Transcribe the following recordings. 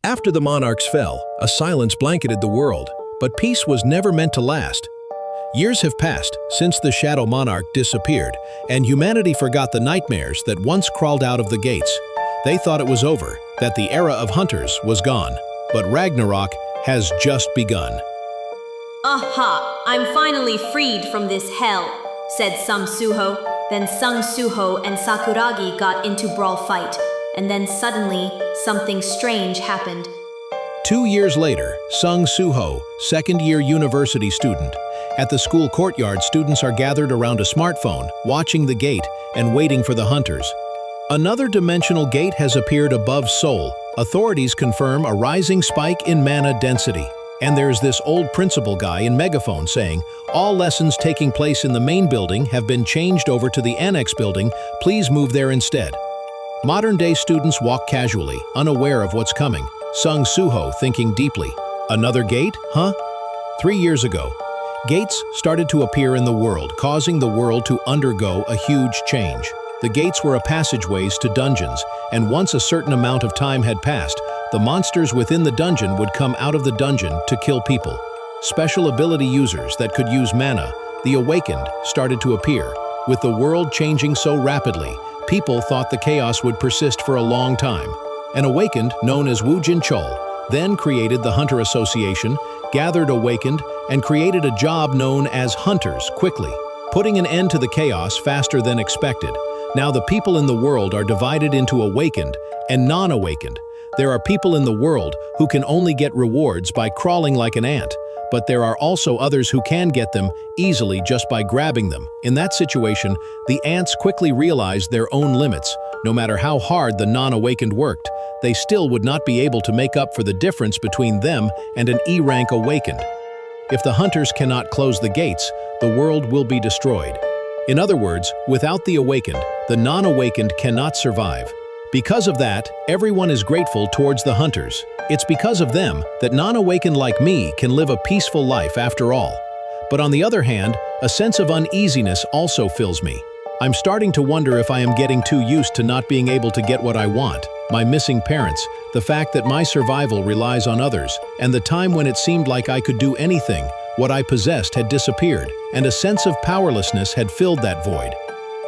After the monarchs fell, a silence blanketed the world, but peace was never meant to last. Years have passed since the Shadow Monarch disappeared, and humanity forgot the nightmares that once crawled out of the gates. They thought it was over, that the era of hunters was gone. But Ragnarok has just begun. Aha! I'm finally freed from this hell, said Sung Suho. Then Sung Suho and Sakuragi got into brawl fight, and then suddenly, something strange happened. 2 years later, Sung Suho, second-year university student. At the school courtyard, students are gathered around a smartphone, watching the gate and waiting for the hunters. Another dimensional gate has appeared above Seoul. Authorities confirm a rising spike in mana density. And there's this old principal guy in megaphone saying, all lessons taking place in the main building have been changed over to the annex building, please move there instead. Modern-day students walk casually, unaware of what's coming. Sung Suho thinking deeply. Another gate, huh? 3 years ago, gates started to appear in the world, causing the world to undergo a huge change. The gates were passageways to dungeons, and once a certain amount of time had passed, the monsters within the dungeon would come out of the dungeon to kill people. Special ability users that could use mana, the Awakened, started to appear. With the world changing so rapidly, people thought the chaos would persist for a long time. An Awakened, known as Woojin Chol, then created the Hunter Association, gathered Awakened, and created a job known as Hunters quickly, putting an end to the chaos faster than expected. Now the people in the world are divided into Awakened and non-Awakened. There are people in the world who can only get rewards by crawling like an ant, but there are also others who can get them easily just by grabbing them. In that situation, the ants quickly realized their own limits. No matter how hard the non-Awakened worked, they still would not be able to make up for the difference between them and an E-rank Awakened. If the hunters cannot close the gates, the world will be destroyed. In other words, without the Awakened, the non-Awakened cannot survive. Because of that, everyone is grateful towards the hunters. It's because of them that non-Awakened like me can live a peaceful life after all. But on the other hand, a sense of uneasiness also fills me. I'm starting to wonder if I am getting too used to not being able to get what I want, my missing parents, the fact that my survival relies on others, and the time when it seemed like I could do anything. What I possessed had disappeared, and a sense of powerlessness had filled that void.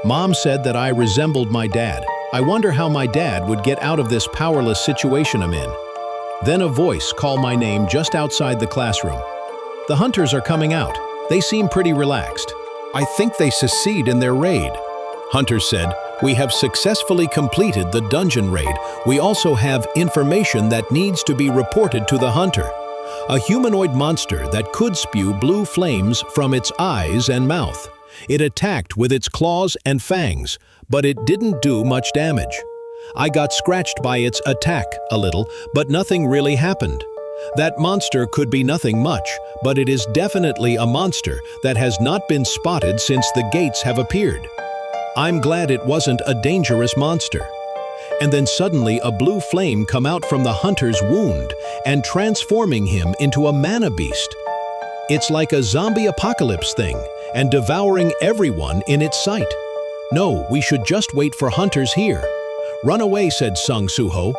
Mom said that I resembled my dad. I wonder how my dad would get out of this powerless situation I'm in. Then a voice called my name just outside the classroom. The hunters are coming out. They seem pretty relaxed. I think they succeed in their raid. Hunter said, we have successfully completed the dungeon raid. We also have information that needs to be reported to the hunter. A humanoid monster that could spew blue flames from its eyes and mouth. It attacked with its claws and fangs, but it didn't do much damage. I got scratched by its attack a little, but nothing really happened. That monster could be nothing much, but it is definitely a monster that has not been spotted since the gates have appeared. I'm glad it wasn't a dangerous monster. And then suddenly a blue flame come out from the hunter's wound and transforming him into a mana beast. It's like a zombie apocalypse thing and devouring everyone in its sight. No, we should just wait for hunters here. Run away, said Sung Suho.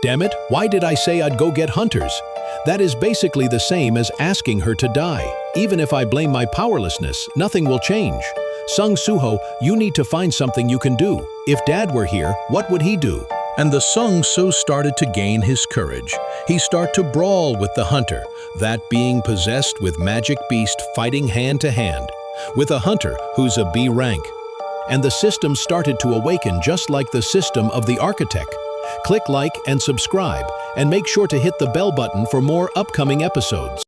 Damn it, why did I say I'd go get hunters? That is basically the same as asking her to die. Even if I blame my powerlessness, nothing will change. Sung Suho, you need to find something you can do. If Dad were here, what would he do? And the Sung Su started to gain his courage. He started to brawl with the hunter, that being possessed with magic beast fighting hand to hand, with a hunter who's a B rank. And the system started to awaken just like the system of the architect. Click like and subscribe, and make sure to hit the bell button for more upcoming episodes.